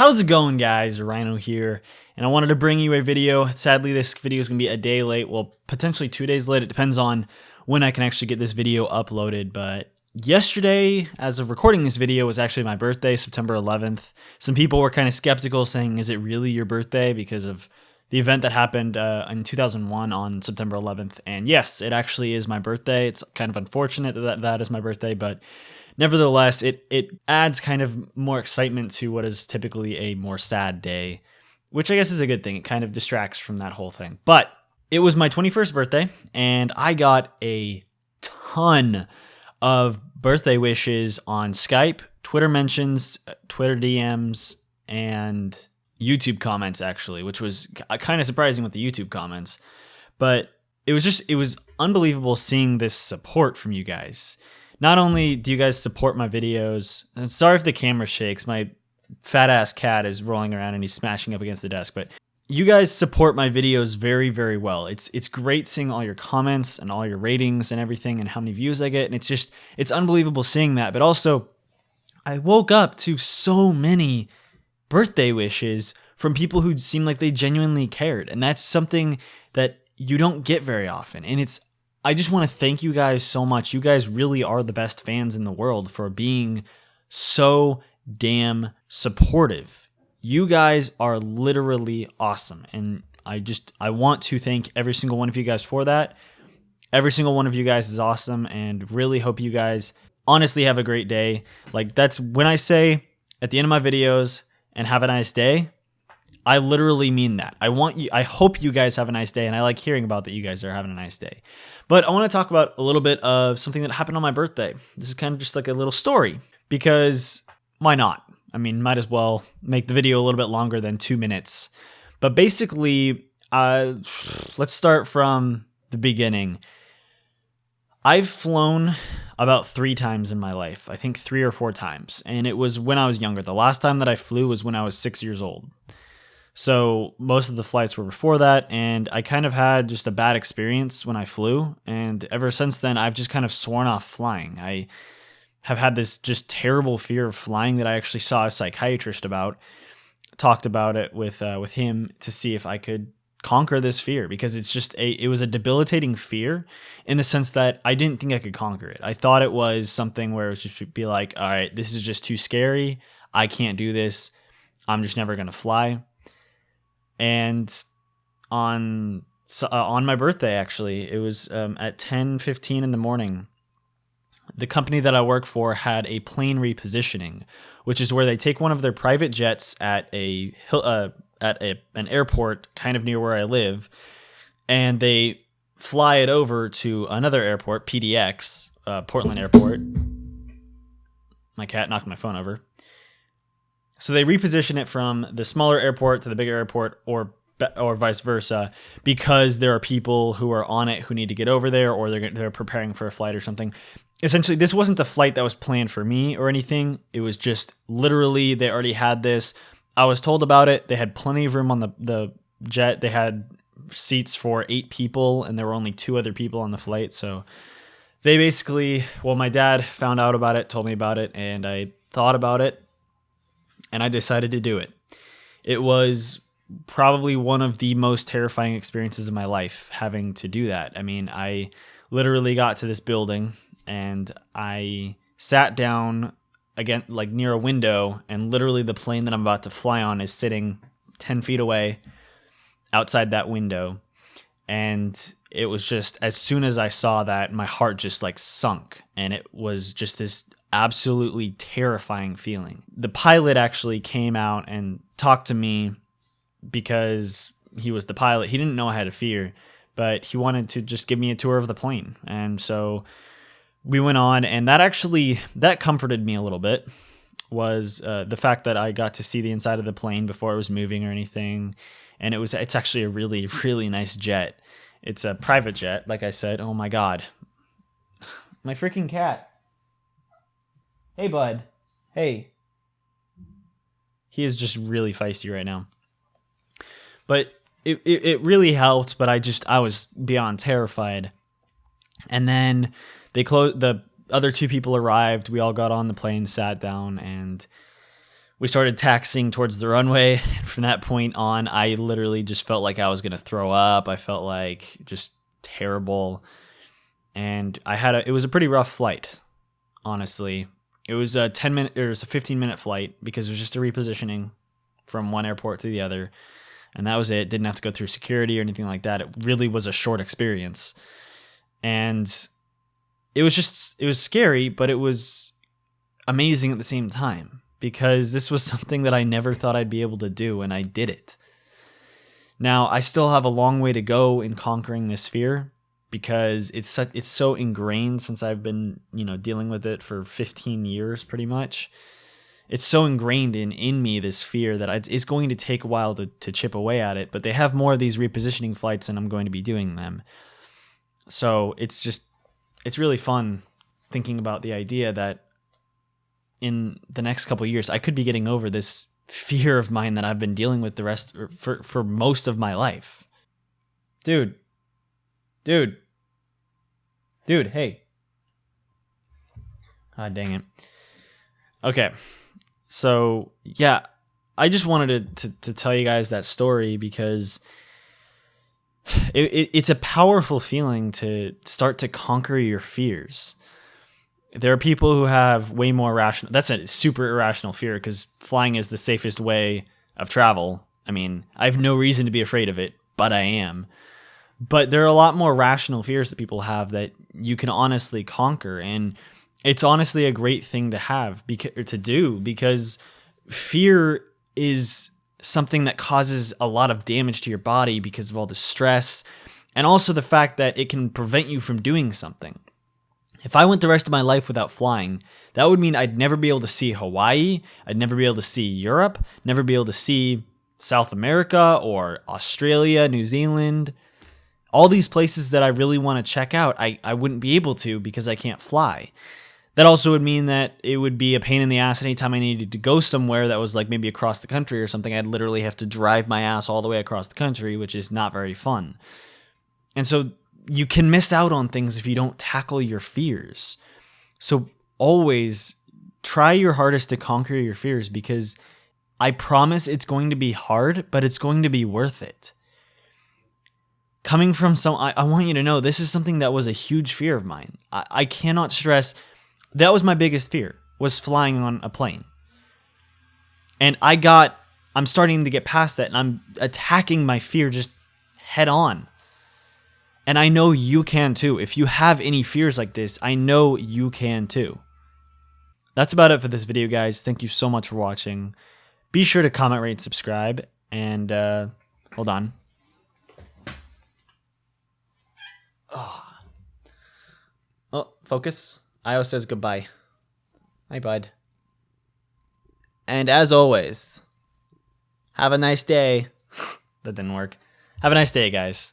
How's it going, guys? Rhino here, and I wanted to bring you a video. Sadly, this video is going to be a day late, well, potentially 2 days late. It depends on when I can actually get this video uploaded, but yesterday, as of recording this video, was actually my birthday, September 11th. Some people were kind of skeptical, saying, is it really your birthday? Because of the event that happened in 2001 on September 11th. And yes, it actually is my birthday. It's kind of unfortunate that that is my birthday, but nevertheless, it adds kind of more excitement to what is typically a more sad day, which I guess is a good thing. It kind of distracts from that whole thing. But it was my 21st birthday, and I got a ton of birthday wishes on Skype, Twitter mentions, Twitter DMs, and YouTube comments, actually, which was kind of surprising with the YouTube comments. But it was unbelievable seeing this support from you guys. Not only do you guys support my videos, and sorry if the camera shakes, my fat ass cat is rolling around and he's smashing up against the desk, but you guys support my videos very, very well. It's great seeing all your comments and all your ratings and everything and how many views I get, and it's unbelievable seeing that. But also, I woke up to so many birthday wishes from people who seemed like they genuinely cared, and that's something that you don't get very often. And I just want to thank you guys so much. You guys really are the best fans in the world for being so damn supportive. You guys are literally awesome, and I want to thank every single one of you guys for that. Every single one of you guys is awesome, and really hope you guys honestly have a great day. Like, that's when I say at the end of my videos, and have a nice day, I literally mean that. I hope you guys have a nice day, and I like hearing about that you guys are having a nice day. But I want to talk about a little bit of something that happened on my birthday. This is kind of just like a little story, because why not? I mean, might as well make the video a little bit longer than 2 minutes. But basically, let's start from the beginning. I've flown about 3 times in my life. I think 3 or 4 times. And it was when I was younger. The last time that I flew was when I was 6 years old. So most of the flights were before that, and I kind of had just a bad experience when I flew. And ever since then, I've just kind of sworn off flying. I have had this just terrible fear of flying that I actually saw a psychiatrist about. Talked about it with him to see if I could conquer this fear, because it was a debilitating fear in the sense that I didn't think I could conquer it. I thought it was something where it was just be like, all right, this is just too scary. I can't do this. I'm just never going to fly. And on my birthday, actually, it was at 10:15 in the morning, the company that I work for had a plane repositioning, which is where they take one of their private jets at an airport kind of near where I live, and they fly it over to another airport, PDX, Portland Airport. My cat knocked my phone over. So they reposition it from the smaller airport to the bigger airport, or vice versa, because there are people who are on it who need to get over there, or they're preparing for a flight or something. Essentially, this wasn't a flight that was planned for me or anything. It was just literally they already had this. I was told about it. They had plenty of room on the jet. They had seats for 8 people, and there were only 2 other people on the flight. So they basically, well, my dad found out about it, told me about it, and I thought about it, and I decided to do it. It was probably one of the most terrifying experiences of my life, having to do that. I mean, I literally got to this building, and I sat down again, like near a window, and literally the plane that I'm about to fly on is sitting 10 feet away outside that window. And it was just, as soon as I saw that, my heart just like sunk, and it was just this absolutely terrifying feeling. The pilot actually came out and talked to me because he was the pilot. He didn't know I had a fear, but he wanted to just give me a tour of the plane. And so we went on, and that comforted me a little bit, was the fact that I got to see the inside of the plane before it was moving or anything. And it's actually a really, really nice jet. It's a private jet, like I said. Oh my God. My freaking cat. Hey, bud. Hey. He is just really feisty right now. But it really helped, but I was beyond terrified. And then the other 2 people arrived. We all got on the plane, sat down, and We started taxiing towards the runway. From that point on, I literally just felt like I was going to throw up. I felt like just terrible. And it was a pretty rough flight, honestly. It was a 15-minute flight because it was just a repositioning from one airport to the other. And that was it. Didn't have to go through security or anything like that. It really was a short experience. And it was scary, but it was amazing at the same time, because this was something that I never thought I'd be able to do, and I did it. Now, I still have a long way to go in conquering this fear, because it's so ingrained since I've been, dealing with it for 15 years pretty much. It's so ingrained in me, this fear, that it's going to take a while to chip away at it, but they have more of these repositioning flights and I'm going to be doing them. So it's really fun thinking about the idea that in the next couple of years, I could be getting over this fear of mine that I've been dealing with for most of my life. Dude, hey. Ah, dang it. Okay. So, yeah, I just wanted to tell you guys that story because it's a powerful feeling to start to conquer your fears. There are people who have way more rational. That's a super irrational fear because flying is the safest way of travel. I mean, I have no reason to be afraid of it, but I am. But there are a lot more rational fears that people have that you can honestly conquer. And it's honestly a great thing to have to do, because fear is something that causes a lot of damage to your body because of all the stress and also the fact that it can prevent you from doing something. If I went the rest of my life without flying, that would mean I'd never be able to see Hawaii, I'd never be able to see Europe, never be able to see South America or Australia, New Zealand. All these places that I really want to check out, I wouldn't be able to because I can't fly. That also would mean that it would be a pain in the ass anytime I needed to go somewhere that was like maybe across the country or something. I'd literally have to drive my ass all the way across the country, which is not very fun. And so you can miss out on things if you don't tackle your fears. So always try your hardest to conquer your fears, because I promise it's going to be hard, but it's going to be worth it. Coming from I want you to know this is something that was a huge fear of mine. I cannot stress, that was my biggest fear, was flying on a plane. And I'm starting to get past that, and I'm attacking my fear just head on. And I know you can too. If you have any fears like this, I know you can too. That's about it for this video, guys. Thank you so much for watching. Be sure to comment, rate, subscribe, and hold on. Oh, focus. Io says goodbye. Hi, bud. And as always, have a nice day. That didn't work. Have a nice day, guys.